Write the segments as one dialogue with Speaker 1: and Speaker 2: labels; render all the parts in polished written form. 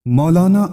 Speaker 1: مولانا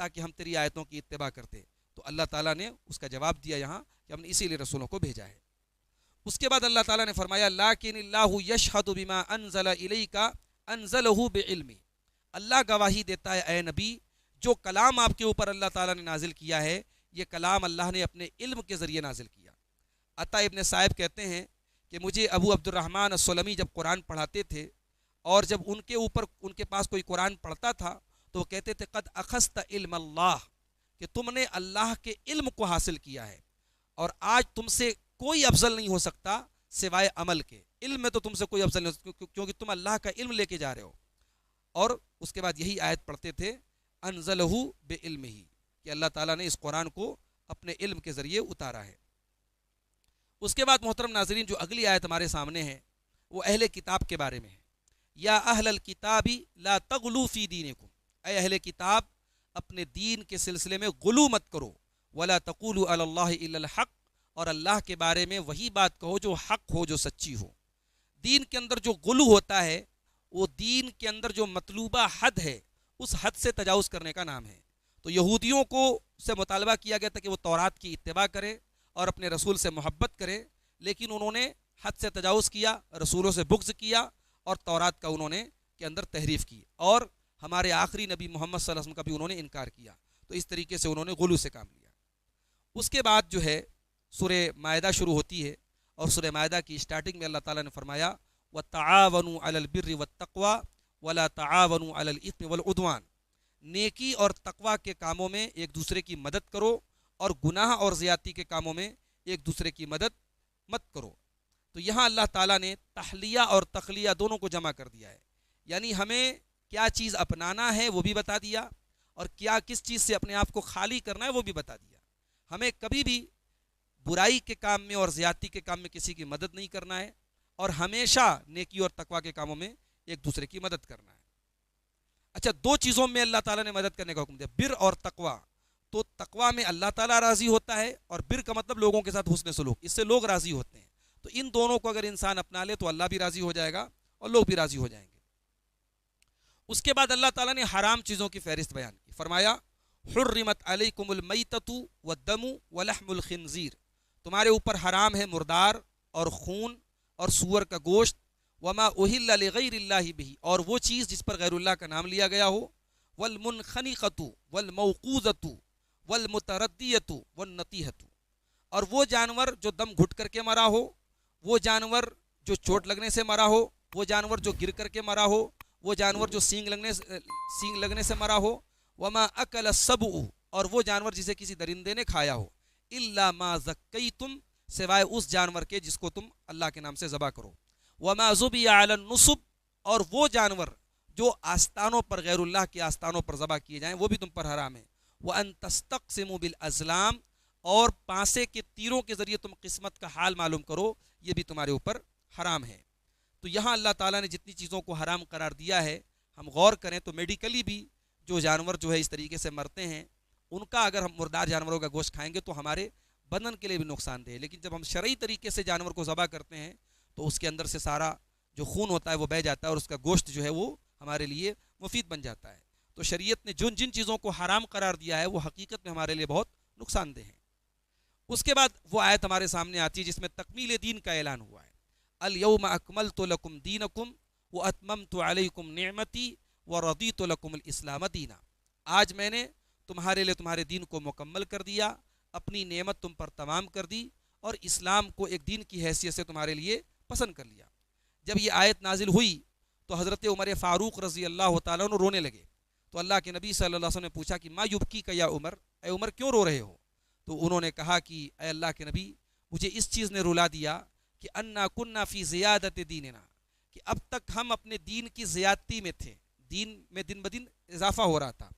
Speaker 2: تاکہ ہم تیری آیتوں کی اتباع کرتے. تو اللہ تعالیٰ نے اس کا جواب دیا یہاں کہ ہم نے اسی لیے رسولوں کو بھیجا ہے. اس کے بعد اللہ تعالیٰ نے فرمایا لیکن اللہ یشہد بما انزل الیک انزلہ بعلم. اللہ گواہی دیتا ہے اے نبی جو کلام آپ کے اوپر اللہ تعالیٰ نے نازل کیا ہے یہ کلام اللہ نے اپنے علم کے ذریعے نازل کیا. عطا ابن صائب کہتے ہیں کہ مجھے ابو عبد الرحمن السلمی جب قرآن پڑھاتے تھے اور جب ان کے پاس کوئی قرآن پڑھتا تھا تو وہ کہتے تھے قد اخذت علم اللہ، کہ تم نے اللہ کے علم کو حاصل کیا ہے اور آج تم سے کوئی افضل نہیں ہو سکتا سوائے عمل کے. علم میں تو تم سے کوئی افضل نہیں ہو سکتا کیونکہ تم اللہ کا علم لے کے جا رہے ہو. اور اس کے بعد یہی آیت پڑھتے تھے انزلہ بعلمہ، کہ اللہ تعالیٰ نے اس قرآن کو اپنے علم کے ذریعے اتارا ہے. اس کے بعد محترم ناظرین جو اگلی آیت ہمارے سامنے ہے وہ اہل کتاب کے بارے میں ہے. یا اہل الکتاب لا تغلو فی دینکم، اے اہل کتاب اپنے دین کے سلسلے میں غلو مت کرو. ولا تقولوا علی اللہ الا الحق، اور اللہ کے بارے میں وہی بات کہو جو حق ہو، جو سچی ہو. دین کے اندر جو غلو ہوتا ہے وہ دین کے اندر جو مطلوبہ حد ہے اس حد سے تجاوز کرنے کا نام ہے. تو یہودیوں کو سے مطالبہ کیا گیا تھا کہ وہ تورات کی اتباع کرے اور اپنے رسول سے محبت کرے، لیکن انہوں نے حد سے تجاوز کیا، رسولوں سے بغض کیا اور تورات کا انہوں نے کے اندر تحریف کی، اور ہمارے آخری نبی محمد صلی اللہ علیہ وسلم کا بھی انہوں نے انکار کیا. تو اس طریقے سے انہوں نے غلو سے کام لیا. اس کے بعد جو ہے سورہ مائدہ شروع ہوتی ہے اور سورہ مائدہ کی اسٹارٹنگ میں اللہ تعالیٰ نے فرمایا وَتَعَاوَنُوا عَلَى الْبِرِّ وَالتَّقْوَى وَلَا تَعَاوَنُوا عَلَى الْإِثْمِ وَالْعُدْوَانِ. نیکی اور تقوی کے کاموں میں ایک دوسرے کی مدد کرو اور گناہ اور زیادتی کے کاموں میں ایک دوسرے کی مدد مت کرو. تو یہاں اللہ تعالیٰ نے تحلیہ اور تخلیہ دونوں کو جمع کر دیا ہے، یعنی ہمیں کیا چیز اپنانا ہے وہ بھی بتا دیا اور کس چیز سے اپنے آپ کو خالی کرنا ہے وہ بھی بتا دیا. ہمیں کبھی بھی برائی کے کام میں اور زیادتی کے کام میں کسی کی مدد نہیں کرنا ہے اور ہمیشہ نیکی اور تقوی کے کاموں میں ایک دوسرے کی مدد کرنا ہے. اچھا، دو چیزوں میں اللہ تعالیٰ نے مدد کرنے کا حکم دیا، بر اور تقوی. تو تقوی میں اللہ تعالیٰ راضی ہوتا ہے اور بر کا مطلب لوگوں کے ساتھ حسن سلوک، اس سے لوگ راضی ہوتے ہیں. تو ان دونوں کو اگر انسان اپنا لے تو اللہ بھی راضی ہو جائے گا اور لوگ بھی راضی ہو جائیں گے. اس کے بعد اللہ تعالیٰ نے حرام چیزوں کی فہرست بیان کی. فرمایا حرمت علیکم المیتۃ والدم ولحم الخنزیر، تمہارے اوپر حرام ہے مردار اور خون اور سور کا گوشت. وما اہل لغیر اللہ بہ، اور وہ چیز جس پر غیر اللہ کا نام لیا گیا ہو. والمنخنقۃ والموقوذۃ والمتردیۃ والنطیحۃ، اور وہ جانور جو دم گھٹ کر کے مرا ہو، وہ جانور جو چوٹ لگنے سے مرا ہو، وہ جانور جو گر کر کے مرا ہو، وہ جانور جو سینگ لگنے سے مرا ہو. وما اکل السبع، اور وہ جانور جسے کسی درندے نے کھایا ہو. الا ما زکیتم، سوائے اس جانور کے جس کو تم اللہ کے نام سے ذبح کرو. وما ذبح علی النصب، اور وہ جانور جو آستانوں پر غیر اللہ کے آستانوں پر ذبح کیے جائیں وہ بھی تم پر حرام ہے. وان تستقسموا بالازلام، اور پانسے کے تیروں کے ذریعے تم قسمت کا حال معلوم کرو، یہ بھی تمہارے اوپر حرام ہے. تو یہاں اللہ تعالیٰ نے جتنی چیزوں کو حرام قرار دیا ہے ہم غور کریں تو میڈیکلی بھی جو جانور جو ہے اس طریقے سے مرتے ہیں ان کا اگر ہم مردار جانوروں کا گوشت کھائیں گے تو ہمارے بدن کے لیے بھی نقصان دہ ہے. لیکن جب ہم شرعی طریقے سے جانور کو ذبح کرتے ہیں تو اس کے اندر سے سارا جو خون ہوتا ہے وہ بہہ جاتا ہے اور اس کا گوشت جو ہے وہ ہمارے لیے مفید بن جاتا ہے. تو شریعت نے جن چیزوں کو حرام قرار دیا ہے وہ حقیقت میں ہمارے لیے بہت نقصان دہ ہیں. اس کے بعد وہ آیت ہمارے سامنے آتی ہے جس میں تکمیل دین کا اعلان ہوا ہے. الیوم اکملت لکم دینکم واتممت علیکم نعمتی ورضیت لکم الاسلام دینا، آج میں نے تمہارے لیے تمہارے دین کو مکمل کر دیا، اپنی نعمت تم پر تمام کر دی اور اسلام کو ایک دین کی حیثیت سے تمہارے لیے پسند کر لیا. جب یہ آیت نازل ہوئی تو حضرت عمر فاروق رضی اللہ تعالیٰ عنہ رونے لگے. تو اللہ کے نبی صلی اللہ علیہ وسلم نے پوچھا کہ ما یبکی کا یا عمر، اے عمر کیوں رو رہے ہو؟ تو انہوں نے کہا کہ اے اللہ کے نبی مجھے اس چیز نے رلا دیا کہ انا کننا فی زیادت دیننا، کہ اب تک ہم اپنے دین کی زیادتی میں تھے، دین میں دن بدن اضافہ ہو رہا تھا.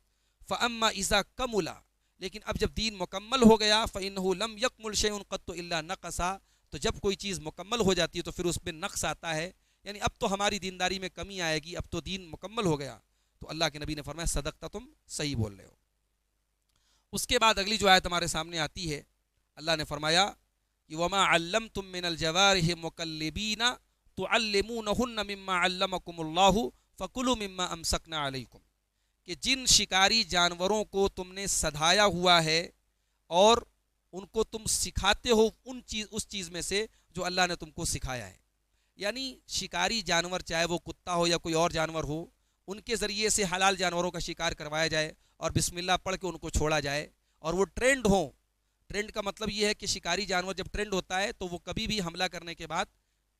Speaker 2: فاما اذا کملا، لیکن اب جب دین مکمل ہو گیا فانہ لم یکمل شیء قط الا نقصا، تو جب کوئی چیز مکمل ہو جاتی ہے تو پھر اس پہ نقص آتا ہے، یعنی اب تو ہماری دینداری میں کمی آئے گی، اب تو دین مکمل ہو گیا. تو اللہ کے نبی نے فرمایا صدقتا، تم صحیح بول رہے ہو. اس کے بعد اگلی جو آیت ہمارے سامنے آتی ہے اللہ نے فرمایا کہ وما علمتم من الجوارح مکلبین تعلمونہن مما علمکم اللہ فکلوا مما امسکنا علیکم، کہ جن شکاری جانوروں کو تم نے سدھایا ہوا ہے اور ان کو تم سکھاتے ہو اس چیز میں سے جو اللہ نے تم کو سکھایا ہے. یعنی شکاری جانور چاہے وہ کتا ہو یا کوئی اور جانور ہو, ان کے ذریعے سے حلال جانوروں کا شکار کروایا جائے اور بسم اللہ پڑھ کے ان کو چھوڑا جائے, اور وہ ٹرینڈ ہوں. ٹرینڈ کا مطلب یہ ہے کہ شکاری جانور جب ٹرینڈ ہوتا ہے تو وہ کبھی بھی حملہ کرنے کے بعد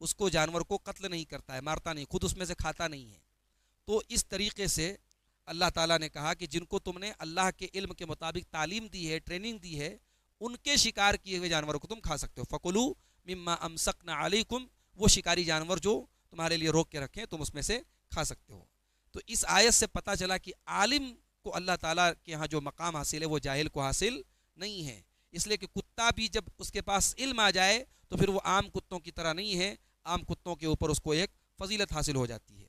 Speaker 2: اس کو جانور کو قتل نہیں کرتا ہے, مارتا نہیں, خود اس میں سے کھاتا نہیں ہے. تو اس طریقے سے اللہ تعالیٰ نے کہا کہ جن کو تم نے اللہ کے علم کے مطابق تعلیم دی ہے, ٹریننگ دی ہے, ان کے شکار کیے ہوئے جانوروں کو تم کھا سکتے ہو. فَكُلُوا مِمَّا أَمْسَكْنَا عَلَيْكُمْ, وہ شکاری جانور جو تمہارے لیے روک کے رکھیں تم اس میں سے کھا سکتے ہو. تو اس آیت سے پتہ چلا کہ عالم کو اللہ تعالیٰ کے ہاں جو مقام حاصل ہے وہ جاہل کو حاصل نہیں ہے. اس لیے کہ کتا بھی جب اس کے پاس علم آ جائے تو پھر وہ عام کتوں کی طرح نہیں ہے, عام کتوں کے اوپر اس کو ایک فضیلت حاصل ہو جاتی ہے.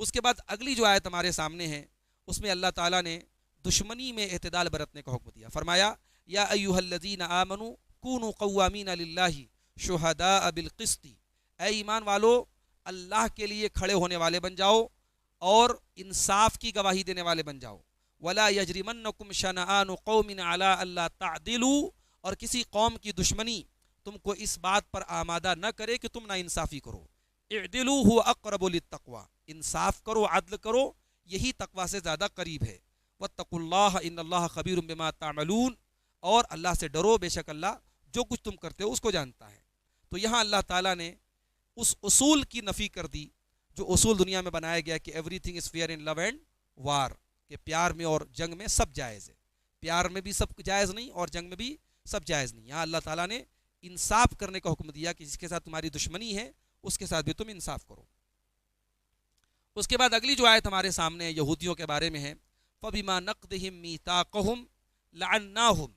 Speaker 2: اس کے بعد اگلی جو آیت ہمارے سامنے ہے اس میں اللہ تعالیٰ نے دشمنی میں اعتدال برتنے کا حکم دیا. فرمایا یا ایھا الذین آمنوا کونوا قوامین للہ شہداء بالقسط, اے ایمان والو اللہ کے لیے کھڑے ہونے والے بن جاؤ اور انصاف کی گواہی دینے والے بن جاؤ. ولا یجرمنکم شنآن قوم علی الا تعدلوا, اور کسی قوم کی دشمنی تم کو اس بات پر آمادہ نہ کرے کہ تم نا انصافی کرو. اعدلوا هو اقرب للتقوی, انصاف کرو, عدل کرو, یہی تقوی سے زیادہ قریب ہے. واتقوا اللہ ان اللہ خبیر بما تعملون, اور اللہ سے ڈرو, بے شک اللہ جو کچھ تم کرتے ہو اس کو جانتا ہے. تو یہاں اللہ تعالیٰ نے اس اصول کی نفی کر دی جو اصول دنیا میں بنایا گیا کہ everything is fair in love and war, کہ پیار میں اور جنگ میں سب جائز ہے. پیار میں بھی سب جائز نہیں اور جنگ میں بھی سب جائز نہیں. یہاں اللہ تعالیٰ نے انصاف کرنے کا حکم دیا کہ جس کے ساتھ تمہاری دشمنی ہے اس کے ساتھ بھی تم انصاف کرو. اس کے بعد اگلی جو آیت ہمارے سامنے یہودیوں کے بارے میں ہے, فَبِمَا نَقْضِهِمْ مِيثَاقَهُمْ لَعَنَّاهُمْ,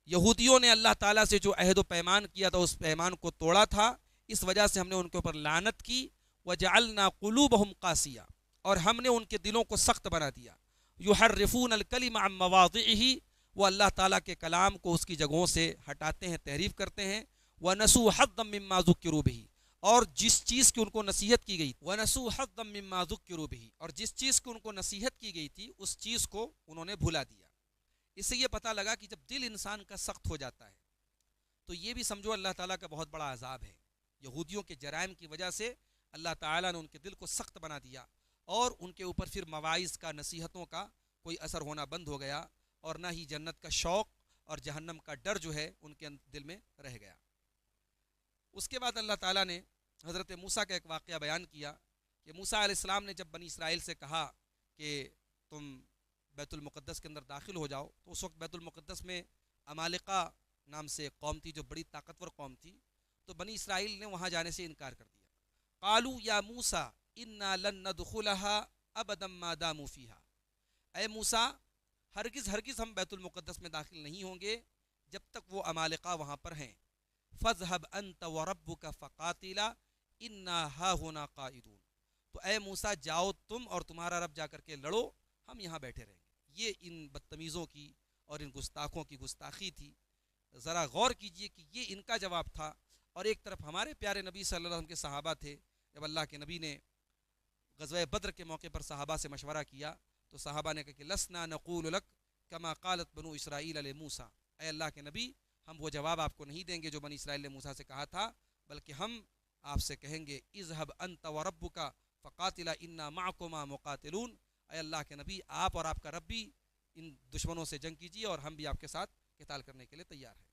Speaker 2: یہودیوں نے اللہ تعالیٰ سے جو عہد و پیمان کیا تھا اس پیمان کو توڑا تھا, اس وجہ سے ہم نے ان کے اوپر لعنت کی. وَجَعَلْنَا قُلُوبَهُمْ قَاسِيَةً, اور ہم نے ان کے دلوں کو سخت بنا دیا. يُحَرِّفُونَ الْكَلِمَ عَن مَّوَاضِعِهِ, وہ اللہ تعالیٰ کے کلام کو اس کی جگہوں سے ہٹاتے ہیں, تحریف کرتے ہیں. وَنَسُوا حَظًّا مِّمَّا ذُكِّرُوا بِهِ, اور جس چیز کی ان کو نصیحت کی گئی, وَنَسُوا حَظًّا مِّمَّا ذُكِّرُوا بِهِ, اور جس چیز کی ان کو نصیحت کی گئی تھی اس چیز کو انہوں نے بھلا دیا. اس سے یہ پتہ لگا کہ جب دل انسان کا سخت ہو جاتا ہے تو یہ بھی سمجھو اللہ تعالیٰ کا بہت بڑا عذاب ہے. یہودیوں کے جرائم کی وجہ سے اللہ تعالیٰ نے ان کے دل کو سخت بنا دیا اور ان کے اوپر پھر مواعظ کا, نصیحتوں کا کوئی اثر ہونا بند ہو گیا, اور نہ ہی جنت کا شوق اور جہنم کا ڈر جو ہے ان کے دل میں رہ گیا. اس کے بعد اللہ تعالیٰ نے حضرت موسیٰ کا ایک واقعہ بیان کیا کہ موسیٰ علیہ السلام نے جب بنی اسرائیل سے کہا کہ تم بیت المقدس کے اندر داخل ہو جاؤ, تو اس وقت بیت المقدس میں عمالقہ نام سے ایک قوم تھی جو بڑی طاقتور قوم تھی. تو بنی اسرائیل نے وہاں جانے سے انکار کر دیا. قالوا یا موسیٰ انا لن ندخلها ابدا ما داموا فیہا, اے موسیٰ ہرگز ہرگز ہم بیت المقدس میں داخل نہیں ہوں گے جب تک وہ عمالقہ وہاں پر ہیں. فاذهب انت وربك فقاتلا انا هاهنا قاعدون, تو اے موسیٰ جاؤ تم اور تمہارا رب جا کر کے لڑو, ہم یہاں بیٹھے رہیں گے. یہ ان بدتمیزوں کی اور ان گستاخوں کی گستاخی تھی. ذرا غور کیجئے کہ یہ ان کا جواب تھا, اور ایک طرف ہمارے پیارے نبی صلی اللہ علیہ وسلم کے صحابہ تھے. جب اللہ کے نبی نے غزوہ بدر کے موقع پر صحابہ سے مشورہ کیا تو صحابہ نے کہا کہ لسنا نقول لک کما قالت بنو اسرائیل لموسیٰ, اے اللہ کے نبی ہم وہ جواب آپ کو نہیں دیں گے جو بنی اسرائیل نے موسیٰ سے کہا تھا, بلکہ ہم آپ سے کہیں گے اذهب انت وربک فقاتلا انا معکما مقاتلون, اے اللہ کے نبی آپ اور آپ کا رب بھی ان دشمنوں سے جنگ کیجیے اور ہم بھی آپ کے ساتھ قتال کرنے کے لیے تیار ہیں.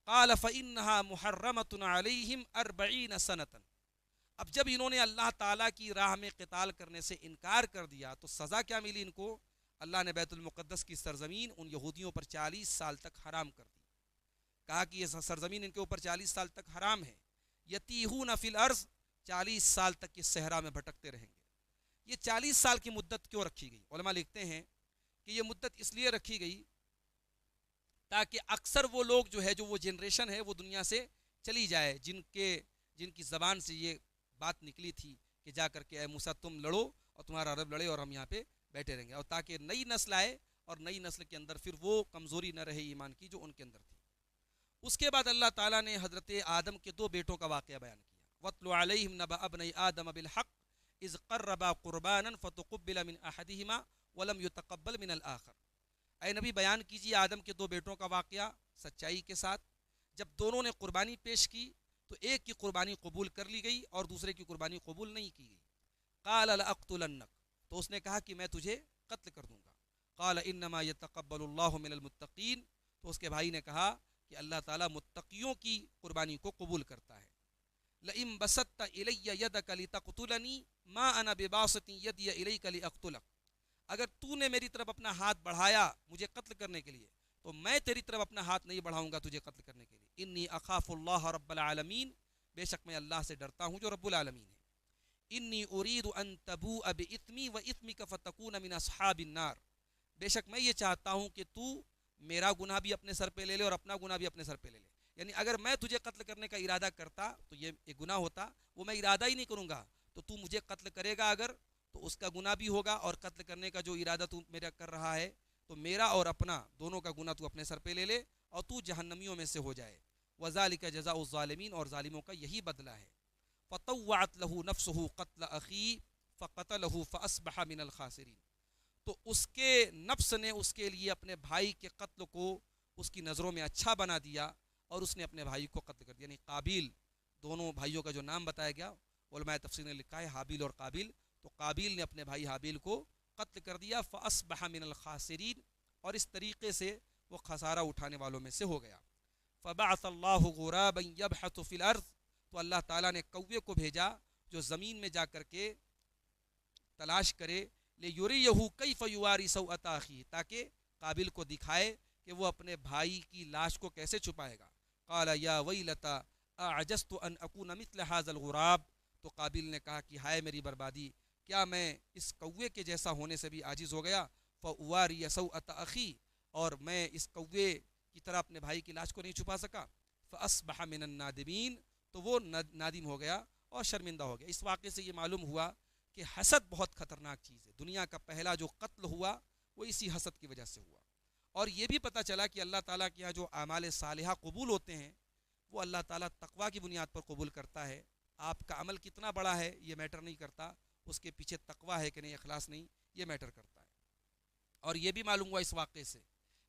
Speaker 2: قال فإنها محرمة عليهم 40 سنة, اب جب انہوں نے اللہ تعالیٰ کی راہ میں قتال کرنے سے انکار کر دیا تو سزا کیا ملی ان کو؟ اللہ نے بیت المقدس کی سرزمین ان یہودیوں پر 40 سال تک حرام کر دی. کہا کہ یہ سرزمین ان کے اوپر 40 سال تک حرام ہے. یتیہون فی الارض, 40 سال تک اس صحرا میں بھٹکتے رہیں گے. یہ 40 سال کی مدت کیوں رکھی گئی؟ علماء لکھتے ہیں کہ یہ مدت اس لیے رکھی گئی تاکہ اکثر وہ لوگ جو ہے, جو وہ جنریشن ہے وہ دنیا سے چلی جائے جن کی زبان سے یہ بات نکلی تھی کہ جا کر کے اے موسیٰ تم لڑو اور تمہارا رب لڑے اور ہم یہاں پہ بیٹھے رہیں گے, اور تاکہ نئی نسل آئے اور نئی نسل کے اندر پھر وہ کمزوری نہ رہے ایمان کی جو ان کے اندر تھی. اس کے بعد اللہ تعالیٰ نے حضرت آدم کے 2 بیٹوں کا واقعہ بیان کیا. وَاتْلُ عَلَيْهِمْ نَبَأَ ابْنَيْ آدَمَ بِالْحَقِّ اذ قربا قربانا فتقبل من احدهما ولم يتقبل من الاخر. اے نبی بیان کیجیے آدم کے دو بیٹوں کا واقعہ سچائی کے ساتھ. جب دونوں نے قربانی پیش کی تو ایک کی قربانی قبول کر لی گئی اور دوسرے کی قربانی قبول نہیں کی گئی. قال لأقتلنک، تو اس نے کہا کہ میں تجھے قتل کر دوں گا. قال انما يتقبل اللہ من المتقین، تو اس کے بھائی نے کہا کہ اللہ تعالیٰ متقیوں کی قربانی کو قبول کرتا ہے. لئن بسطت الی یدک لتقتلنی ما انا بباسط یدی الیک لاقتلک، اگر تو نے میری طرف اپنا ہاتھ بڑھایا مجھے قتل کرنے کے لیے تو میں تیری طرف اپنا ہاتھ نہیں بڑھاؤں گا تجھے قتل کرنے کے لیے. انی اخاف اللہ رب العالمین، بے شک میں اللہ سے ڈرتا ہوں جو رب العالمین ہے. انی ارید ان تبوء باثمی واثمک فتکون من اصحاب النار، بے شک میں یہ چاہتا ہوں کہ تو میرا گناہ بھی اپنے سر پہ لے لے اور اپنا گناہ بھی اپنے سر پہ لے لے. یعنی اگر میں تجھے قتل کرنے کا ارادہ کرتا تو یہ ایک گناہ ہوتا، وہ میں ارادہ ہی نہیں کروں گا، تو مجھے قتل کرے گا اگر تو اس کا گناہ بھی ہوگا، اور قتل کرنے کا جو ارادہ تو میرا کر رہا ہے تو میرا اور اپنا دونوں کا گناہ تو اپنے سر پہ لے لے اور تو جہنمیوں میں سے ہو جائے. وذالک جزاء الظالمین، اور ظالموں کا یہی بدلہ ہے. فطوعت له نفسه قتل اخی فقتله فاصبح من الخاسرین، تو اس کے نفس نے اس کے لیے اپنے بھائی کے قتل کو اس کی نظروں میں اچھا بنا دیا اور اس نے اپنے بھائی کو قتل کر دیا. یعنی قابیل، دونوں بھائیوں کا جو نام بتایا گیا علماء تفسیر نے لکھا ہے حابیل اور قابیل، تو قابیل نے اپنے بھائی حابیل کو قتل کر دیا. فاصبح من الخاسرین، اور اس طریقے سے وہ خسارہ اٹھانے والوں میں سے ہو گیا. فبعث اللہ غرابا یبحث فی الارض، تو اللہ تعالیٰ نے کوے کو بھیجا جو زمین میں جا کر کے تلاش کرے، لیریہ کیف یواری سوءۃ اخیہ، تاکہ قابل کو دکھائے کہ وہ اپنے بھائی کی لاش کو کیسے چھپائے گا. قال یا ویلتا اعجزت ان اکون مثل ھذا الغراب، تو قابل نے کہا کہ ہائے میری بربادی، کیا میں اس کوے کے جیسا ہونے سے بھی عاجز ہو گیا. فاواری سوءۃ اخی، اور میں اس کوے کی طرح اپنے بھائی کی لاش کو نہیں چھپا سکا. فاصبح من النادمین، تو وہ نادم ہو گیا اور شرمندہ ہو گیا. اس واقعے سے یہ معلوم ہوا کہ حسد بہت خطرناک چیز ہے. دنیا کا پہلا جو قتل ہوا وہ اسی حسد کی وجہ سے ہوا. اور یہ بھی پتہ چلا کہ اللہ تعالیٰ کے یہاں جو اعمال صالحہ قبول ہوتے ہیں وہ اللہ تعالیٰ تقویٰ کی بنیاد پر قبول کرتا ہے. آپ کا عمل کتنا بڑا ہے یہ میٹر نہیں کرتا، اس کے پیچھے تقویٰ ہے کہ نہیں، اخلاص نہیں، یہ میٹر کرتا ہے. اور یہ بھی معلوم ہوا اس واقعے سے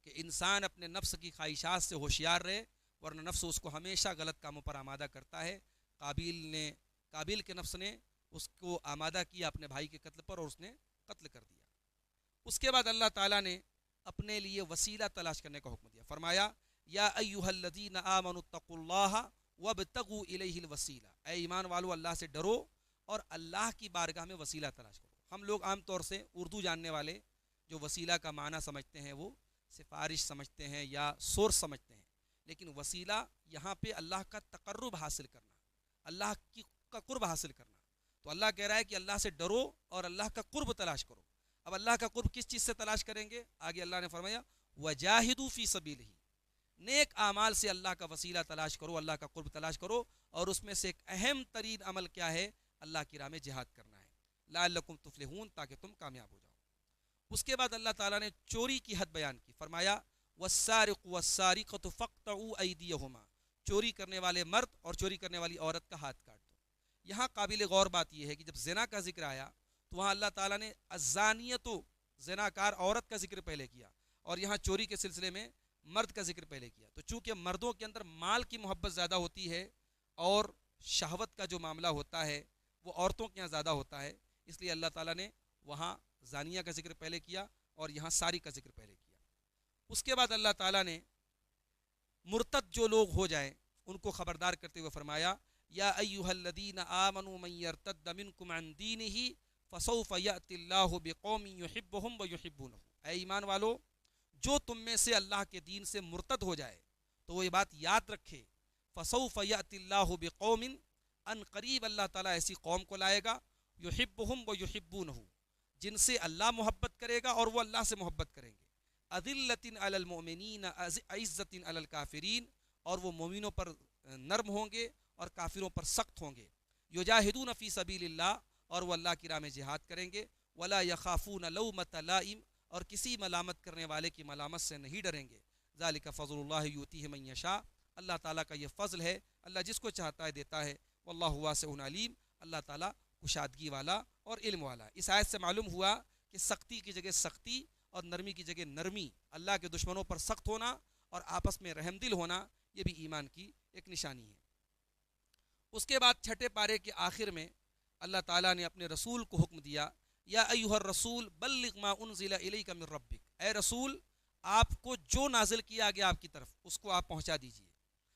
Speaker 2: کہ انسان اپنے نفس کی خواہشات سے ہوشیار رہے، ورنہ نفس اس کو ہمیشہ غلط کاموں پر آمادہ کرتا ہے. قابیل کے نفس نے اس کو آمادہ کیا اپنے بھائی کے قتل پر اور اس نے قتل کر دیا. اس کے بعد اللہ تعالیٰ نے اپنے لیے وسیلہ تلاش کرنے کا حکم دیا. فرمایا یا ایھا الذین آمنوا اتقوا اللہ وابتغوا الیہ الوسیلہ، اے ایمان والو اللہ سے ڈرو اور اللہ کی بارگاہ میں وسیلہ تلاش کرو. ہم لوگ عام طور سے اردو جاننے والے جو وسیلہ کا معنی سمجھتے ہیں وہ سفارش سمجھتے ہیں یا سورس سمجھتے ہیں، لیکن وسیلہ یہاں پہ اللہ کا تقرب حاصل کرنا، اللہ کا قرب حاصل کرنا. تو اللہ کہہ رہا ہے کہ اللہ سے ڈرو اور اللہ کا قرب تلاش کرو. اب اللہ کا قرب کس چیز سے تلاش کریں گے؟ آگے اللہ نے فرمایا وجاہدوا فی سبیلہ، نیک اعمال سے اللہ کا وسیلہ تلاش کرو، اللہ کا قرب تلاش کرو. اور اس میں سے ایک اہم ترین عمل کیا ہے؟ اللہ کی راہ میں جہاد کرنا ہے، لعلکم تفلحون، تاکہ تم کامیاب ہو جاؤ. اس کے بعد اللہ تعالیٰ نے چوری کی حد بیان کی. فرمایا والسارق والسارقۃ فاقطعوا ایدیہما، چوری کرنے والے مرد اور چوری کرنے والی عورت کا ہاتھ کاٹ دو. یہاں قابل غور بات یہ ہے کہ جب زنا کا ذکر آیا تو وہاں اللہ تعالیٰ نے الزانیۃ، زناکار عورت کا ذکر پہلے کیا، اور یہاں چوری کے سلسلے میں مرد کا ذکر پہلے کیا. تو چونکہ مردوں کے اندر مال کی محبت زیادہ ہوتی ہے اور شہوت کا جو معاملہ ہوتا ہے وہ عورتوں کے یہاں زیادہ ہوتا ہے، اس لیے اللہ تعالیٰ نے وہاں زانیہ کا ذکر پہلے کیا اور یہاں ساری کا ذکر پہلے کیا. اس کے بعد اللہ تعالیٰ نے مرتد جو لوگ ہو جائیں ان کو خبردار کرتے ہوئے فرمایا یا ایھا الذین آمنوا من یرتد منکم عن دینہ فسوف یأتی اللہ بقوم یحبہم ویحبونہ، اے ایمان والو جو تم میں سے اللہ کے دین سے مرتد ہو جائے تو وہ یہ بات یاد رکھے، فسوف یأتی اللہ بقوم، ان قریب اللہ تعالیٰ ایسی قوم کو لائے گا، یحبہم ویحبونہ، جن سے اللہ محبت کرے گا اور وہ اللہ سے محبت کریں گے. اذلۃ علی المؤمنین عزۃ علی الکافرین، اور وہ مومنوں پر نرم ہوں گے اور کافروں پر سخت ہوں گے. یجاہدون فی سبیل اللہ، اور وہ اللہ کی راہ میں جہاد کریں گے. ولا یخافون لومۃ لائم، اور کسی ملامت کرنے والے کی ملامت سے نہیں ڈریں گے. ذالک فضل اللہ یؤتیہ من یشاء، اللہ تعالیٰ کا یہ فضل ہے، اللہ جس کو چاہتا ہے دیتا ہے. واللہ واسع علیم، اللہ تعالیٰ کشادگی والا اور علم والا. اس آیت سے معلوم ہوا کہ سختی کی جگہ سختی اور نرمی کی جگہ نرمی, اللہ کے دشمنوں پر سخت ہونا اور آپس میں رحم دل ہونا, یہ بھی ایمان کی ایک نشانی ہے. اس کے بعد چھٹے پارے کے آخر میں اللہ تعالیٰ نے اپنے رسول کو حکم دیا, یا ایھا الرسول بلغ ما انزل الیک من ربک, اے رسول آپ کو جو نازل کیا گیا آپ کی طرف اس کو آپ پہنچا دیجئے.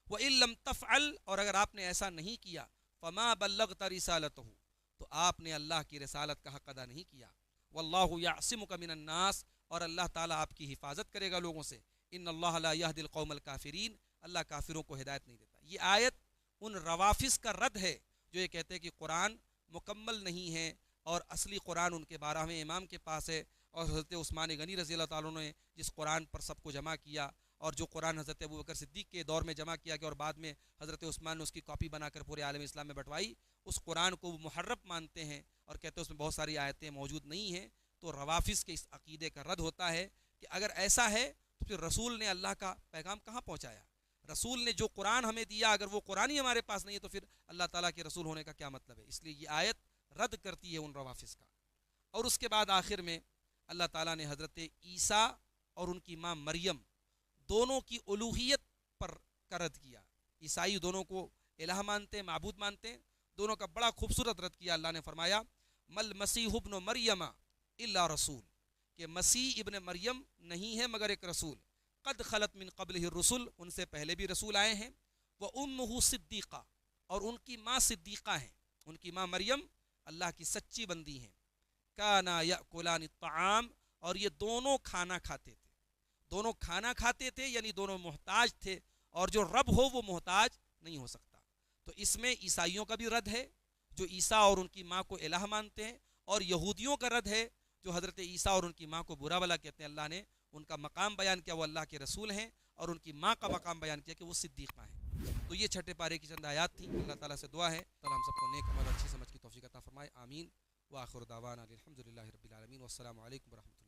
Speaker 2: وَإِن لَّمْ تَفْعَلْ, اور اگر آپ نے ایسا نہیں کیا, فَمَا بَلَّغْتَ رِسَالَتَهُ, تو آپ نے اللہ کی رسالت کا حق ادا نہیں کیا. وَاللَّهُ يَعْصِمُكَ مِنَ النَّاسِ, اور اللہ تعالیٰ آپ کی حفاظت کرے گا لوگوں سے. إِنَّ اللَّهَ لَا يَهْدِي الْقَوْمَ الْكَافِرِينَ, اللہ کافروں کو ہدایت نہیں دیتا. یہ آیت ان روافظ کا رد ہے جو یہ کہتے ہیں کہ قرآن مکمل نہیں ہے اور اصلی قرآن ان کے 12ویں امام کے پاس ہے, اور حضرت عثمان غنی رضی اللہ تعالیٰ عنہ نے جس قرآن پر سب کو جمع کیا, اور جو قرآن حضرت ابوبکر صدیق کے دور میں جمع کیا گیا اور بعد میں حضرت عثمان نے اس کی کاپی بنا کر پورے عالم اسلام میں بٹوائی, اس قرآن کو وہ محرف مانتے ہیں اور کہتے ہیں اس میں بہت ساری آیتیں موجود نہیں ہیں. تو روافظ کے اس عقیدے کا رد ہوتا ہے کہ اگر ایسا ہے تو پھر رسول نے اللہ کا پیغام کہاں پہنچایا؟ رسول نے جو قرآن ہمیں دیا اگر وہ قرآن ہی ہمارے پاس نہیں ہے تو پھر اللہ تعالیٰ کے رسول ہونے کا کیا مطلب ہے؟ اس لیے یہ آیت رد کرتی ہے ان روافظ کا. اور اس کے بعد آخر میں اللہ تعالیٰ نے حضرت عیسیٰ اور ان کی ماں مریم دونوں کی الوہیت پر رد کیا. عیسائی دونوں کو الہ مانتے ہیں, معبود مانتے ہیں, دونوں کا بڑا خوبصورت رد کیا. اللہ نے فرمایا مل مسیح ابن مریم الا رسول, کہ مسیح ابن مریم نہیں ہے مگر ایک رسول. قد خلت من قبلہ الرسل, ان سے پہلے بھی رسول آئے ہیں. وامہ صدیقہ, اور ان کی ماں صدیقہ ہیں, ان کی ماں مریم اللہ کی سچی بندی ہیں. کانا یاکلان الطعام, اور یہ دونوں کھانا کھاتے تھے. دونوں کھانا کھاتے تھے یعنی دونوں محتاج تھے, اور جو رب ہو وہ محتاج نہیں ہو سکتا. تو اس میں عیسائیوں کا بھی رد ہے جو عیسیٰ اور ان کی ماں کو الہ مانتے ہیں, اور یہودیوں کا رد ہے جو حضرت عیسیٰ اور ان کی ماں کو برا بلا کہتے ہیں. اللہ نے ان کا مقام بیان کیا وہ اللہ کے رسول ہیں, اور ان کی ماں کا مقام بیان کیا کہ وہ صدیقہ ہیں. تو یہ چھٹے پارے کی چند آیات تھیں. اللہ تعالیٰ سے دعا ہے تعالیٰ ہم سب کو نیک عمل اچھی سمجھ کی توفیق عطا فرمائے. آمین. وآخر دعوانا الحمدللہ رب العالمین, والسلام علیکم ورحمۃ اللہ.